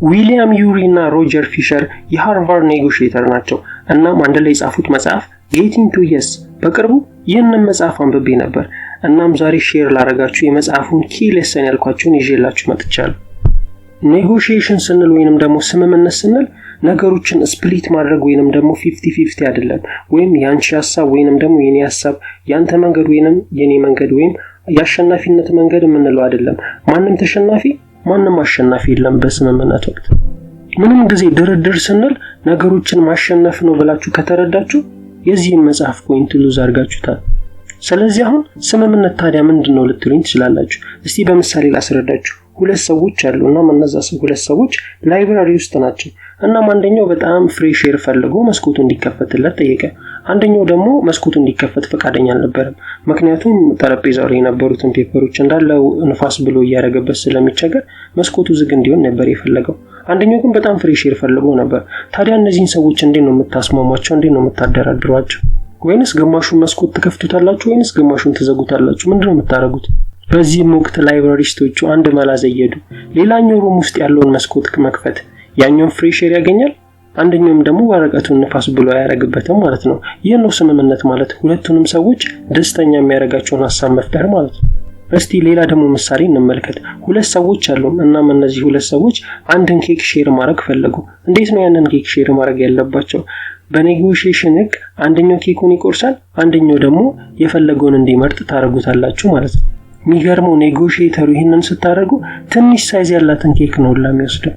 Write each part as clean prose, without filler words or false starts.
ዊሊያም ዩሪ እና ሮጀር ፊሸር የሃርቫርድ ኔጎሽዬተር ናቸው። እናም አንድ ላይ የጻፉት መጽሐፍ ጌቲንግ ቱ የስ በቅርቡ ይህንን መጽሐፍ አንብቤ ነበር። እናም ዛሬ ሼር ላደርጋችሁ የመጽሐፉን ኪ ሌሰን ያልኳቸውን ይዤላችሁ መጥቻለሁ። ኔጎሽዬሽን ስንል ወይንም ደግሞ ስምምነት ስንል ነገሮችን ስፕሊት ማድረግ ወይንም ደግሞ 50-50 አይደለም። ወይም ያንቺ ሐሳብ ወይንም ደግሞ የኔ ሐሳብ፣ ያንተ መንገድ ወይንም የኔ መንገድ ወይም የአሸናፊነት መንገድ የምንለው አይደለም። ማንም ተሸናፊ ማንም አሸናፊ የለም በስምምነት ወቅት። ምንም ጊዜ ድርድር ስንል ነገሮችን ማሸነፍ ነው ብላችሁ ከተረዳችሁ የዚህን መጽሐፍ ፖይንት ሉዝ አድርጋችሁታል። ስለዚህ አሁን ስምምነት ታዲያ ምንድነው ልትሉኝ ትችላላችሁ። እስቲ በምሳሌ ላስረዳችሁ። ሁለት ሰዎች አሉና እነዛ ሁለት ሰዎች ላይብራሪ ውስጥ ናቸው። እናም አንደኛው በጣም ፍሬሽ ኤር ፈልጎ መስኮቱ እንዲከፈትለት ጠየቀ። አንደኛው ደግሞ መስኮቱ እንዲከፈት ፈቃደኛ አልነበረም። ምክንያቱም ጠረጴዛው ላይ የነበሩትን ፔፐሮች እንዳለው ንፋስ ብሎ እያረገበት ስለሚቸገር መስኮቱ ዝግ እንዲሆን ነበር የፈለገው። አንደኛው ግን በጣም ፍሬሽ ኤር ፈልጎ ነበር። ታዲያ እነዚህን ሰዎች እንዴት ነው የምታስማሟቸው? እንዴት ነው የምታደራድሯቸው? ወይንስ ግማሹን መስኮት ትከፍቱታላችሁ ወይንስ ግማሹን ትዘጉታላችሁ? ምንድነው የምታረጉት? በዚህም ወቅት ላይብራሪስቶቹ አንድ መላ ዘየዱ። ሌላኛው ሩም ውስጥ ያለውን መስኮት መክፈት፣ ያኛው ፍሬሽ ኤር ያገኛል፣ አንደኛውም ደግሞ ወረቀቱን ንፋስ ብሎ ያረጋግበታል ማለት ነው። ይህ ነው ስምምነት ማለት፣ ሁለቱንም ሰዎች ደስተኛ የሚያረጋቸውን ሐሳብ መፍጠር ማለት ነው። እስቲ ሌላ ደግሞ ምሳሌ እንመልከት። ሁለት ሰዎች አሉ እና እነዚህ ሁለት ሰዎች አንድን ኬክ ሼር ማድረግ ፈለጉ። እንዴት ነው ያንን ኬክ ሼር ማድረግ ያለባቸው? በኔጎሽዬሽን ህግ አንደኛው ኬኩን ይቆርሳል፣ አንደኛው ደግሞ የፈለገውን እንዲመርጥ ታረጉታላችሁ ማለት ነው። የሚገርመው ኔጎሽዬተሩ ይሄንን ስታደርጉ ትንሽ ሳይዝ ያላትን ኬክ ነው ለሚወስደው።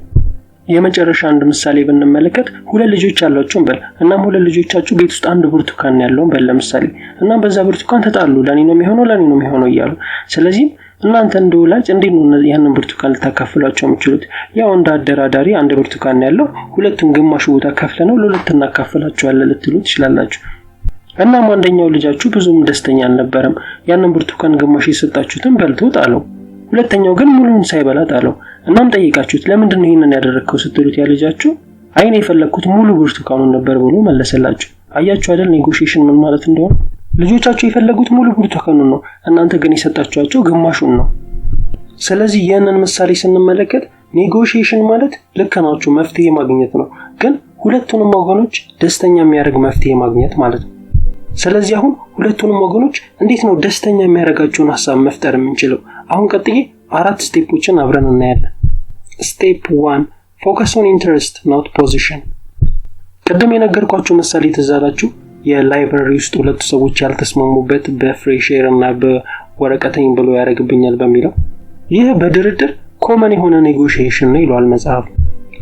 የመጨረሻ አንድ ምሳሌ ብንመለከት ሁለት ልጆች አሏችሁ እንበል። እናም ሁለት ልጆቻችሁ ቤት ውስጥ አንድ ብርቱካን ያለው እንበል ለምሳሌ። እናም በዛ ብርቱካን ተጣሉ። ለኔ ነው የሚሆነው እያሉ። ስለዚህ እናንተ እንደወላጅ እንዴት ነው ያንን ብርቱካን ልታካፍሏቸው የምትችሉት? ያው እንደ አደራዳሪ አንድ ብርቱካን ያለው ሁለቱን ግማሽ ቦታ ከፍለነው ለሁለት እናካፍላቸዋለን ልትሉ ትችላላችሁ። እናም አንደኛው ልጃችሁ ብዙም ደስተኛ አልነበረም። ያንን ብርቱካን ግማሽ የሰጣችሁትን በልቶ ጣለው። ሁለተኛው ግን ሙሉውን ሳይበላ ጣለው። እናም ጠይቃችሁት ለምንድን ነው ይሄንን ያደረከው ስትሉት ያ ልጃችሁ አይኔ የፈለኩት ሙሉ ብርቱካኑን ነበር ብሎ መለሰላችሁ። አያችሁ አይደል ኔጎሽዬሽን ምን ማለት እንደሆነ? ልጆቻችሁ የፈለጉት ሙሉ ብርቱካኑን ነው፣ እናንተ ግን የሰጣችኋቸው ግማሹን ነው። ስለዚህ ያንን ምሳሌ ስንመለከት ኔጎሽዬሽን ማለት ልክ ናችሁ መፍትሄ ማግኘት ነው፣ ግን ሁለቱንም ወገኖች ደስተኛ የሚያደርግ መፍትሄ ማግኘት ማለት ነው። ስለዚህ አሁን ሁለቱንም ወገኖች እንዴት ነው ደስተኛ የሚያደርጋቸውን ሐሳብ መፍጠር የምንችለው? አሁን ቀጥዬ 4 ስቴፖችን አብረን እናያለን። ስቴፕ 1 ፎከስ ኦን ኢንተረስት ኖት ፖዚሽን። ቀደም የነገርኳችሁ ምሳሌ ተዛላችሁ የላይብራሪ ውስጥ ሁለት ሰዎች ያልተስማሙበት በፍሬሽ ኤር እና በወረቀተኝ ብሎ ያረግብኛል በሚለው። ይህ በድርድር ኮመን የሆነ ኔጎሽዬሽን ነው ይሏል መጽሐፍ።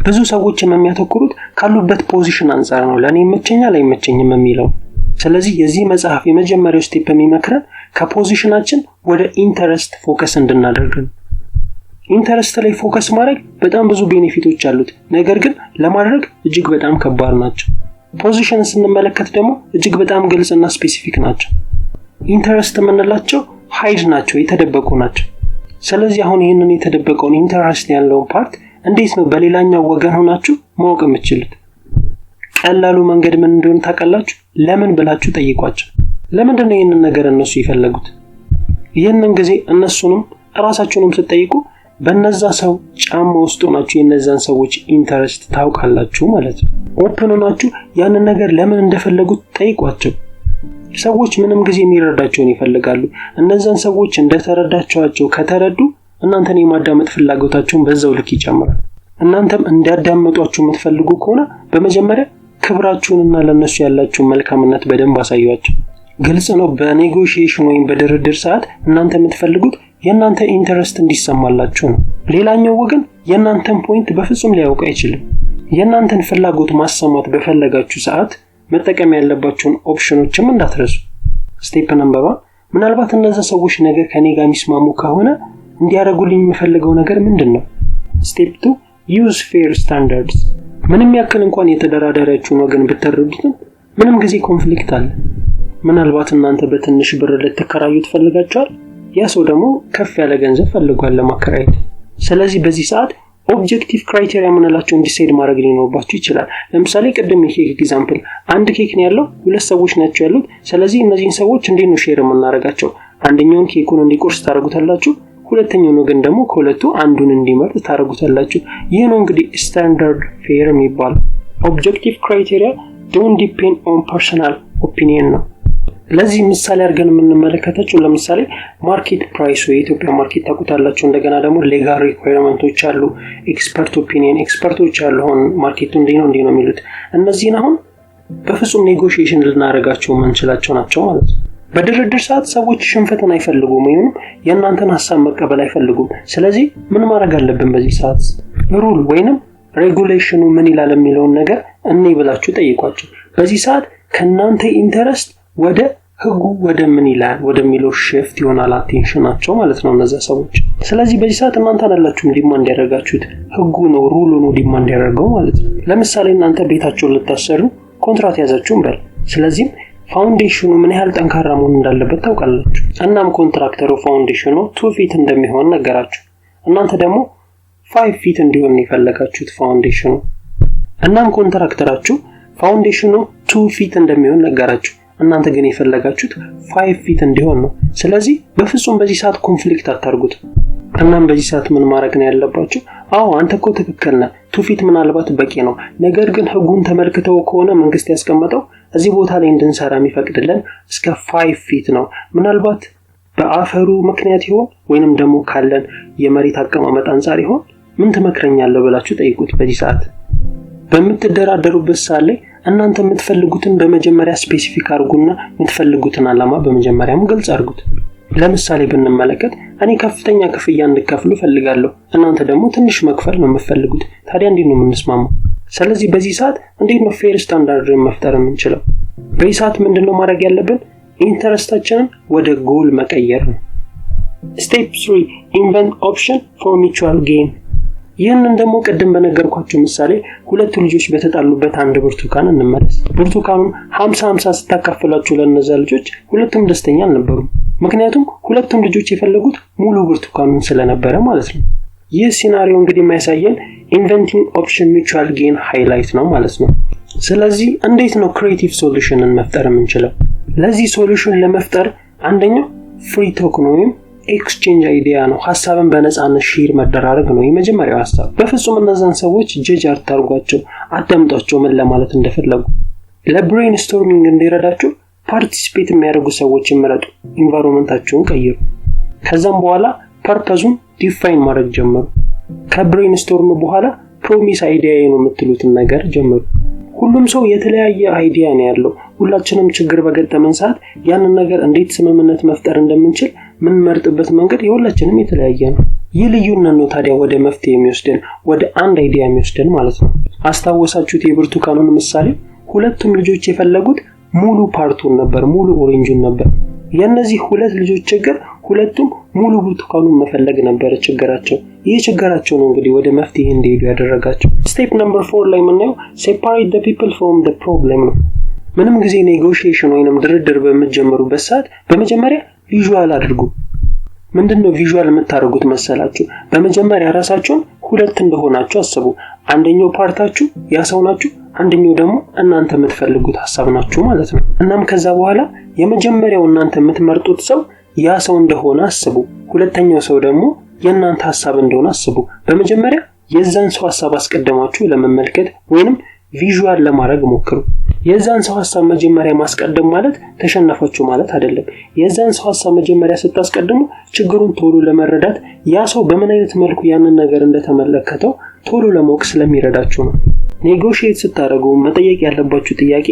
ብዙ ሰዎች የሚያተኩሩት ካሉበት ፖዚሽን አንፃር ነው፣ ለኔ ይመቸኛል አይመቸኝም የሚለው። ስለዚህ የዚህ መጽሐፍ የመጀመሪያው ስቴፕ የሚመክረን ከፖዚሽናችን ወደ ኢንተረስት ፎከስ እንድናደርግ ነው። ኢንተረስት ላይ ፎከስ ማድረግ በጣም ብዙ ቤኔፊቶች አሉት፣ ነገር ግን ለማድረግ እጅግ በጣም ከባድ ናቸው። ፖዚሽን ስንመለከት ደግሞ እጅግ በጣም ግልጽና ስፔሲፊክ ናቸው። ኢንተረስት የምንላቸው ሃይድ ናቸው፣ የተደበቁ ናቸው። ስለዚህ አሁን ይህንን የተደበቀውን ኢንተረስት ያለውን ፓርት እንዴት ነው በሌላኛው ወገን ሆናችሁ ማወቅ የምትችሉት? ቀላሉ መንገድ ምን እንደሆነ ታውቃላችሁ? ለምን ብላችሁ ጠይቋቸው። ለምንድን ነው ይሄንን ነገር እነሱ ይፈልጉት? ይሄንን ጊዜ እነሱንም ራሳችሁንም ስትጠይቁ በእነዛ ሰው ጫማ ውስጥ ሆናችሁ የነዛን ሰዎች ኢንተረስት ታውቃላችሁ ማለት ነው። ኦፕን ሆናችሁ ያንን ነገር ለምን እንደፈለጉት ጠይቋቸው። ሰዎች ምንም ጊዜ የሚረዳቸውን ይፈልጋሉ። እነዛን ሰዎች እንደተረዳቸዋቸው ከተረዱ እናንተን የማዳመጥ ፍላጎታቸውን በዛው ልክ ይጨምራል። እናንተም እንዲያዳምጧችሁ የምትፈልጉ ከሆነ በመጀመሪያ ክብራችሁንና ለነሱ ያላችሁን መልካምነት በደንብ አሳዩአቸው። ግልጽ ነው። በኔጎሽዬሽን ወይም በድርድር ሰዓት እናንተ የምትፈልጉት የእናንተ ኢንተረስት እንዲሰማላችሁ ነው። ሌላኛው ወገን የእናንተን ፖይንት በፍጹም ሊያውቅ አይችልም። የእናንተን ፍላጎት ማሰማት በፈለጋችሁ ሰዓት መጠቀም ያለባችሁን ኦፕሽኖችም እንዳትረሱ። ስቴፕ ነምበር 1 ምናልባት እነዛ ሰዎች ነገር ከኔ ጋር የሚስማሙ ከሆነ እንዲያደርጉልኝ የምፈልገው ነገር ምንድነው? ስቴፕ 2 ዩዝ ፌር ስታንዳርድስ። ምንም ያክል እንኳን የተደራዳሪያችሁን ወገን ብትረዱትም ምንም ጊዜ ኮንፍሊክት አለ። ምናልባት እናንተ በትንሽ ብር ልትከራዩ ትፈልጋችኋል፣ ያ ሰው ደግሞ ከፍ ያለ ገንዘብ ፈልጓል ለማከራየት። ስለዚህ በዚህ ሰዓት ኦብጀክቲቭ ክራይቴሪያ ምንላቸው ዲሳይድ ማድረግ ሊኖርባችሁ ይችላል። ለምሳሌ ቅድም የኬክ ኤግዛምፕል አንድ ኬክ ነው ያለው፣ ሁለት ሰዎች ናቸው ያሉት። ስለዚህ እነዚህን ሰዎች እንዴት ነው ሼር የምናደርጋቸው? አንደኛውን ኬኩን እንዲቆርስ ታደርጉታላችሁ፣ ሁለተኛው ወገን ደግሞ ከሁለቱ አንዱን እንዲመርጥ ታደርጉታላችሁ። ይህ ነው እንግዲህ ስታንዳርድ ፌር የሚባለው። ኦብጀክቲቭ ክራይቴሪያ ዶንት ዲፔንድ ኦን ፐርሰናል ኦፒኒየን ነው። ለዚህ ምሳሌ አድርገን የምንመለከታቸው ለምሳሌ ማርኬት ፕራይስ የኢትዮጵያ ማርኬት ታውቁታላችሁ። እንደገና ደግሞ ሌጋል ሪኳየርመንቶች አሉ፣ ኤክስፐርት ኦፒኒየን ኤክስፐርቶች አሉ። አሁን ማርኬቱ እንዲህ ነው የሚሉት እነዚህን አሁን በፍጹም ኔጎሺዬሽን ልናደርጋቸው የምንችላቸው ናቸው ማለት ነው። በድርድር ሰዓት ሰዎች ሽንፈትን አይፈልጉም ወይም የእናንተን ሐሳብ መቀበል አይፈልጉም። ስለዚህ ምን ማድረግ አለብን? በዚህ ሰዓት ሩል ወይንም ሬጉሌሽኑ ምን ይላል የሚለውን ነገር እኔ ብላችሁ ጠይቋቸው። በዚህ ሰዓት ከናንተ ኢንተረስት ወደ ህጉ ወደ ምን ይላል ወደሚለው shift ይሆናል አቴንሽናቸው ማለት ነው እነዛ ሰዎች። ስለዚህ በዚህ ሰዓት እናንተ አይደላችሁም ዲማንድ ያደርጋችሁት፣ ህጉ ነው ሩሉ ነው ዲማንድ ያደርገው ማለት ነው። ለምሳሌ እናንተ ቤታችሁን ልታሰሩ ኮንትራት ያዛችሁ እንበል። ስለዚህ ፋውንዴሽኑ ምን ያህል ጠንካራ መሆን እንዳለበት ታውቃላችሁ። እናም ኮንትራክተሩ ፋውንዴሽኑ 2 ፊት እንደሚሆን ነገራችሁ። እናንተ ደግሞ 5 ፊት እንዲሆን የፈለጋችሁት ፋውንዴሽኑ። እናም ኮንትራክተራችሁ ፋውንዴሽኑ 2 ፊት እንደሚሆን ነገራችሁ። እናንተ ግን የፈለጋችሁት 5 ፊት እንዲሆን ነው። ስለዚህ በፍጹም በዚህ ሰዓት ኮንፍሊክት አታርጉት። እናም በዚህ ሰዓት ምን ማድረግ ነው ያለባችሁ? አዎ አንተ እኮ ትክክል ነህ፣ 2 ፊት ምናልባት በቂ ነው። ነገር ግን ህጉን ተመልክተው ከሆነ መንግስት ያስቀመጠው እዚህ ቦታ ላይ እንድንሰራ የሚፈቅድልን እስከ 5 ፊት ነው። ምናልባት በአፈሩ ምክንያት ይሆን ወይንም ደግሞ ካለን የመሬት አቀማመጥ አንፃር ይሆን? ምን ትመክረኛለህ ብላችሁ ጠይቁት። በዚህ ሰዓት በምትደራደሩበት ሰዓት ላይ እናንተ የምትፈልጉትን በመጀመሪያ ስፔሲፊክ አድርጉና የምትፈልጉትን አላማ በመጀመሪያም ግልጽ አድርጉት። ለምሳሌ ብንመለከት እኔ ከፍተኛ ክፍያ እንድከፍሉ ፈልጋለሁ፣ እናንተ ደግሞ ትንሽ መክፈል ነው የምትፈልጉት። ታዲያ እንዴት ነው የምንስማማው? ስለዚህ በዚህ ሰዓት እንዴት ነው ፌር ስታንዳርድን መፍጠር የምንችለው? በዚህ ሰዓት ምንድነው ማድረግ ያለብን? ኢንተረስታችንን ወደ ጎል መቀየር ነው። ስቴፕ 3 ኢንቨንት ኦፕሽን ፎር ሚቹዋል ጌን። ይህንን ደግሞ ቀደም በነገርኳችሁ ምሳሌ ሁለት ልጆች በተጣሉበት አንድ ብርቱካን እንመለስ። ብርቱካኑን 50-50 ስታካፍላችሁ ለነዛ ልጆች ሁለቱም ደስተኛ አልነበሩም። ምክንያቱም ሁለቱም ልጆች የፈለጉት ሙሉ ብርቱካኑን ስለነበረ ማለት ነው። ይህ ሲናሪዮ እንግዲህ የሚያሳየን ኢንቨንቲንግ ኦፕሽን ሚቹዋል ጌን ሃይላይት ነው ማለት ነው። ስለዚህ እንዴት ነው ክሬቲቭ ሶሉሽንን መፍጠር የምንችለው? ለዚህ ሶሉሽን ለመፍጠር አንደኛው ፍሪ ቶክን ወይም ኤክስቼንጅ አይዲያ ነው። ሐሳብን በነፃነት ሼር መደራረግ ነው የመጀመሪያው ሐሳብ። በፍጹም እነዛን ሰዎች ጀጅ አታርጓቸው፣ አዳምጧቸው ምን ለማለት እንደፈለጉ። ለብሬን ስቶርሚንግ እንዲረዳችሁ ፓርቲሲፔት የሚያደርጉ ሰዎችን ምረጡ፣ ኢንቫይሮንመንታቸውን ቀይሩ። ከዛም በኋላ ፐርፐዙን ዲፋይን ማድረግ ጀምሩ። ከብሬን ስቶርም በኋላ ፕሮሚስ አይዲያ ነው የምትሉትን ነገር ጀምሩ። ሁሉም ሰው የተለያየ አይዲያ ነው ያለው። ሁላችንም ችግር በገጠመን ሰዓት ያንን ነገር እንዴት ስምምነት መፍጠር እንደምንችል ምን መርጥበት መንገድ የሁላችንም የተለያየ ነው። ይህ ልዩነት ነው ታዲያ ወደ መፍትሄ የሚወስደን፣ ወደ አንድ አይዲያ የሚወስደን ማለት ነው። አስታወሳችሁት የብርቱካኑን ምሳሌ? ሁለቱም ልጆች የፈለጉት ሙሉ ፓርቱን ነበር፣ ሙሉ ኦሬንጁን ነበር። የነዚህ ሁለት ልጆች ችግር ሁለቱም ሙሉ ብርቱካኑን መፈለግ ነበር ችግራቸው። ይህ ችግራቸው ነው እንግዲህ ወደ መፍትሄ እንዲሄዱ ያደረጋቸው። ስቴፕ ነምበር 4 ላይ የምናየው separate the people from the problem ነው። ምንም ጊዜ ኔጎሺዬሽን ወይንም ድርድር በመጀመሩበት ሰዓት በመጀመሪያ ቪዥዋል አድርጉ። ምንድነው ቪዥዋል የምታደርጉት መሰላችሁ? በመጀመሪያ ራሳችሁን ሁለት እንደሆናችሁ አስቡ። አንደኛው ፓርታችሁ ያ ሰው ናችሁ፣ አንደኛው ደግሞ እናንተ የምትፈልጉት ሐሳብ ናችሁ ማለት ነው። እናም ከዛ በኋላ የመጀመሪያው እናንተ የምትመርጡት ሰው ያ ሰው እንደሆነ አስቡ። ሁለተኛው ሰው ደግሞ የእናንተ ሐሳብ እንደሆነ አስቡ። በመጀመሪያ የዛን ሰው ሐሳብ አስቀድማችሁ ለመመልከት ወይንም ቪዥዋል ለማድረግ ሞክሩ። የዛን ሰው ሐሳብ መጀመሪያ ማስቀደም ማለት ተሸነፋችሁ ማለት አይደለም። የዛን ሰው ሐሳብ መጀመሪያ ስታስቀድሙ ችግሩን ቶሎ ለመረዳት ያ ሰው በምን አይነት መልኩ ያንን ነገር እንደተመለከተው ቶሎ ለማወቅ ስለሚረዳችሁ ነው። ኔጎሺዬት ስታደርጉ መጠየቅ ያለባችሁ ጥያቄ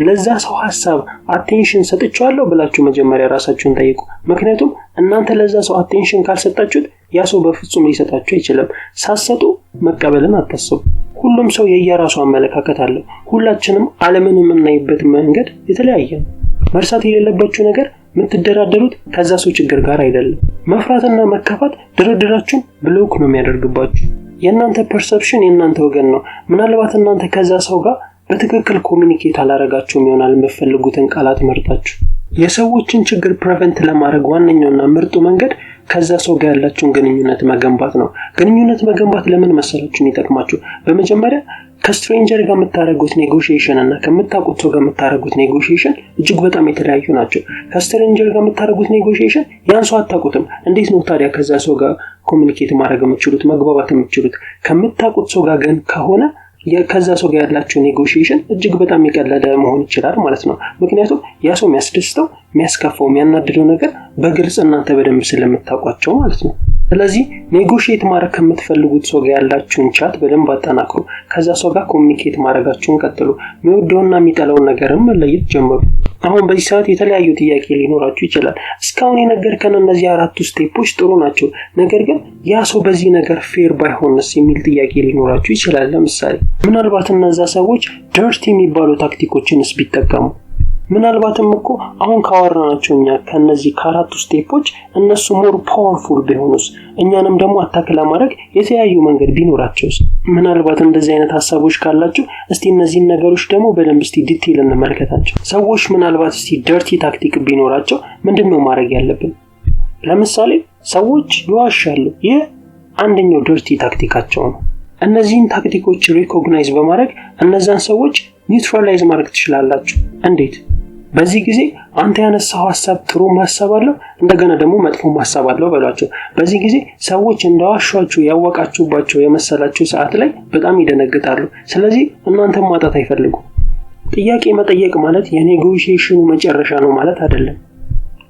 ለዛ ሰው ሐሳብ አቴንሽን ሰጥቻለሁ ብላችሁ መጀመሪያ ራሳችሁን ጠይቁ። ምክንያቱም እናንተ ለዛ ሰው አቴንሽን ካልሰጣችሁት ያ ሰው በፍጹም ሊሰጣችሁ አይችልም። ሳሰጡ መቀበልን አታስቡ። ሁሉም ሰው የየራሱ አመለካከት አለው። ሁላችንም ዓለምን የምናይበት መንገድ የተለያየ ነው። መርሳት የሌለባችሁ ነገር የምትደራደሩት ከዛ ሰው ችግር ጋር አይደለም። መፍራትና መከፋት ድርድራችሁን ብሎክ ነው የሚያደርግባችሁ። የእናንተ ፐርሰፕሽን የእናንተ ወገን ነው። ምናልባት እናንተ ከዛ ሰው ጋር በትክክል ኮሚኒኬት አላረጋችሁም ይሆናል የምትፈልጉትን ቃላት መርጣችሁ። የሰዎችን ችግር ፕሪቨንት ለማድረግ ዋነኛውና ምርጡ መንገድ ከዛ ሰው ጋር ያላችሁን ግንኙነት መገንባት ነው። ግንኙነት መገንባት ለምን መሰላችሁ የሚጠቅማችሁ? በመጀመሪያ ከስትሬንጀር ጋር የምታደርጉት ኔጎሺዬሽን እና ከምታውቁት ሰው ጋር የምታደርጉት ኔጎሺዬሽን እጅግ በጣም የተለያዩ ናቸው። ከስትሬንጀር ጋር የምታደርጉት ኔጎሺዬሽን ያን ሰው አታውቁትም። እንዴት ነው ታዲያ ከዛ ሰው ጋር ኮሚኒኬት ማድረግ የምትችሉት መግባባት የምትችሉት? ከምታውቁት ሰው ጋር ግን ከሆነ ከዛ ሰው ጋር ያላችሁ ኔጎሺዬሽን እጅግ በጣም የቀለለ መሆን ይችላል ማለት ነው። ምክንያቱም ያ ሰው የሚያስደስተው፣ የሚያስከፋው፣ የሚያናድደው ነገር በግልጽ እናንተ በደንብ ስለምታውቋቸው ማለት ነው። ስለዚህ ኔጎሺዬት ማድረግ ከምትፈልጉት ሰው ጋር ያላችሁን ቻት በደንብ አጠናክሩ። ከዛ ሰው ጋር ኮሚኒኬት ማድረጋችሁን ቀጥሉ። የሚወደውና የሚጠላውን ነገርም መለየት ጀምሩ። አሁን በዚህ ሰዓት የተለያዩ ጥያቄ ሊኖራችሁ ይችላል። እስካሁን የነገርከን እነዚህ 4 ስቴፖች ጥሩ ናቸው፣ ነገር ግን ያ ሰው በዚህ ነገር ፌር ባይሆንስ የሚል ጥያቄ ሊኖራችሁ ይችላል። ለምሳሌ ምናልባት እነዛ ሰዎች ደርቲ የሚባሉ ታክቲኮችንስ ቢጠቀሙ፣ ምናልባትም እኮ አሁን ካወራናቸው እኛ ከነዚህ ከ4 ስቴፖች እነሱ ሞር ፓወርፉል ቢሆኑስ፣ እኛንም ደግሞ አታክ ለማድረግ የተለያዩ መንገድ ቢኖራቸውስ? ምናልባት እንደዚህ አይነት ሐሳቦች ካላችሁ እስቲ እነዚህን ነገሮች ደግሞ በደንብ እስቲ ዲቴል እንመልከታቸው። ሰዎች ምናልባት እስቲ ደርቲ ታክቲክ ቢኖራቸው ምንድነው ማድረግ ያለብን? ለምሳሌ ሰዎች ይዋሻሉ። ይህ አንደኛው ደርቲ ታክቲካቸው ነው። እነዚህን ታክቲኮች ሪኮግናይዝ በማድረግ እነዛን ሰዎች ኒውትራላይዝ ማድረግ ትችላላችሁ። እንዴት? በዚህ ጊዜ አንተ ያነሳው ሐሳብ ጥሩ ሐሳብ አለው፣ እንደገና ደግሞ መጥፎ ሐሳብ አለው በሏቸው። በዚህ ጊዜ ሰዎች እንደዋሻችሁ ያወቃችሁባቸው የመሰላችሁ ሰዓት ላይ በጣም ይደነግጣሉ። ስለዚህ እናንተም ማጣት አይፈልጉም። ጥያቄ መጠየቅ ማለት የኔጎሺዬሽኑ መጨረሻ ነው ማለት አይደለም።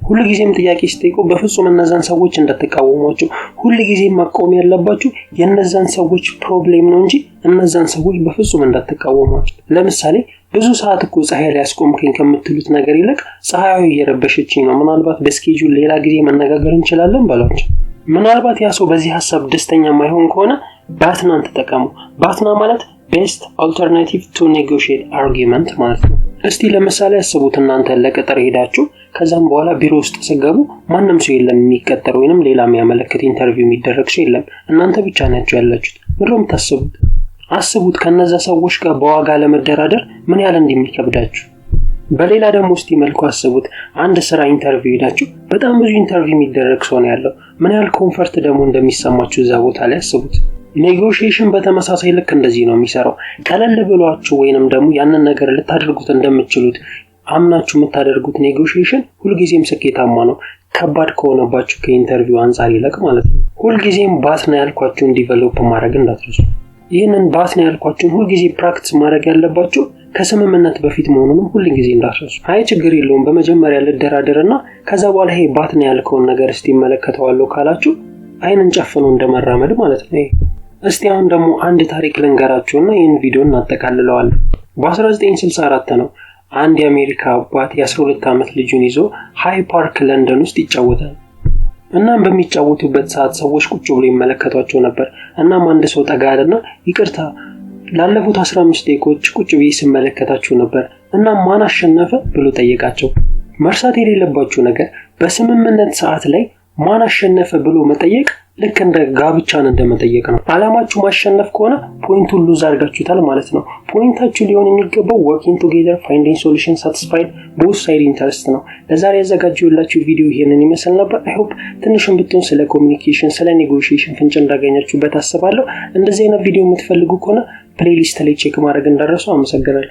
ሁሉ ጊዜም ጥያቄ ስትጠይቁ በፍጹም እነዛን ሰዎች እንዳትቃወሟቸው። ሁሉ ጊዜም መቆም ያለባችሁ የነዛን ሰዎች ፕሮብሌም ነው እንጂ እነዛን ሰዎች በፍጹም እንዳትቃወሟቸው። ለምሳሌ ብዙ ሰዓት እኮ ፀሐይ ላይ አስቆምከኝ ከምትሉት ነገር ይልቅ ፀሐዩ እየረበሸችኝ ነው፣ ምናልባት በስኬጁል ሌላ ጊዜ መነጋገር እንችላለን በሏቸው። ምናልባት ያ ሰው በዚህ ሐሳብ ደስተኛ ማይሆን ከሆነ ባትናን ተጠቀሙ። ባትና ማለት ቤስት አልተርናቲቭ ቱ ኔጎሺዬት አርጊውመንት ማለት ነው። እስቲ ለምሳሌ አስቡት፣ እናንተ ለቀጠር ሄዳችሁ ከዛም በኋላ ቢሮ ውስጥ ሲገቡ ማንንም ሰው የለም የሚቀጠር ወይንም ሌላ የሚያመለክት ኢንተርቪው የሚደረግ ሰው የለም፣ እናንተ ብቻ ናችሁ ያላችሁት። ምንድነው የምታስቡት? አስቡት ከነዛ ሰዎች ጋር በዋጋ ለመደራደር ምን ያህል እንደሚከብዳችሁ። በሌላ ደግሞ እስቲ መልኩ አስቡት፣ አንድ ስራ ኢንተርቪው ሄዳችሁ በጣም ብዙ ኢንተርቪው የሚደረግ ሰው ነው ያለው፣ ምን ያህል ኮምፈርት ደግሞ እንደሚሰማችሁ እዛ ቦታ ላይ አስቡት። ኔጎሺዬሽን በተመሳሳይ ልክ እንደዚህ ነው የሚሰራው። ቀለል ብሏችሁ ወይንም ደግሞ ያንን ነገር ልታደርጉት እንደምትችሉት አምናችሁ የምታደርጉት ኔጎሺዬሽን ሁልጊዜም ስኬታማ ነው፣ ከባድ ከሆነባችሁ ከኢንተርቪው አንፃር ይልቅ ማለት ነው። ሁልጊዜም ባትና ያልኳችሁን ዲቨሎፕ ማድረግ እንዳትረሱ። ይህንን ባትና ያልኳችሁን ሁልጊዜ ፕራክቲስ ማድረግ ያለባችሁ ከስምምነት በፊት መሆኑንም ሁልጊዜ እንዳትረሱ። አይ ችግር የለውም በመጀመሪያ ልደራደርና ከዛ በኋላ ይሄ ባትና ያልከውን ነገር እስቲ መለከተዋለሁ ካላችሁ አይንን ጨፍኖ እንደመራመድ ማለት ነው። እስቲ አሁን ደግሞ አንድ ታሪክ ልንገራችሁና ይህን ቪዲዮ እናጠቃልለዋለን። በ1964 ነው አንድ የአሜሪካ አባት የ12 ዓመት ልጁን ይዞ ሃይ ፓርክ ለንደን ውስጥ ይጫወታል። እናም በሚጫወቱበት ሰዓት ሰዎች ቁጭ ብለው ይመለከቷቸው ነበር። እናም አንድ ሰው ጠጋ አለና ይቅርታ ላለፉት 15 ደቂቃዎች ቁጭ ብዬ ስመለከታችሁ ነበር፣ እናም ማን አሸነፈ ብሎ ጠየቃቸው። መርሳት የሌለባችሁ ነገር በስምምነት ሰዓት ላይ ማን አሸነፈ ብሎ መጠየቅ ልክ እንደ ጋብቻን እንደመጠየቅ ነው። አላማችሁ ማሸነፍ ከሆነ ፖይንቱን ሉዝ አድርጋችሁታል ማለት ነው። ፖይንታችሁ ሊሆን የሚገባው working together finding solution satisfied both side interest ነው። ለዛሬ ያዘጋጀሁላችሁ ቪዲዮ ይሄንን ይመስል ነበር። I hope ትንሽም ብትሆን ስለ ኮሚኒኬሽን ስለ ኔጎሺዬሽን ፍንጭ እንዳገኛችሁበት አስባለሁ። እንደዚህ አይነት ቪዲዮ የምትፈልጉ ከሆነ ፕሌሊስት ላይ ቼክ ማድረግ እንዳትረሱ። አመሰግናለሁ።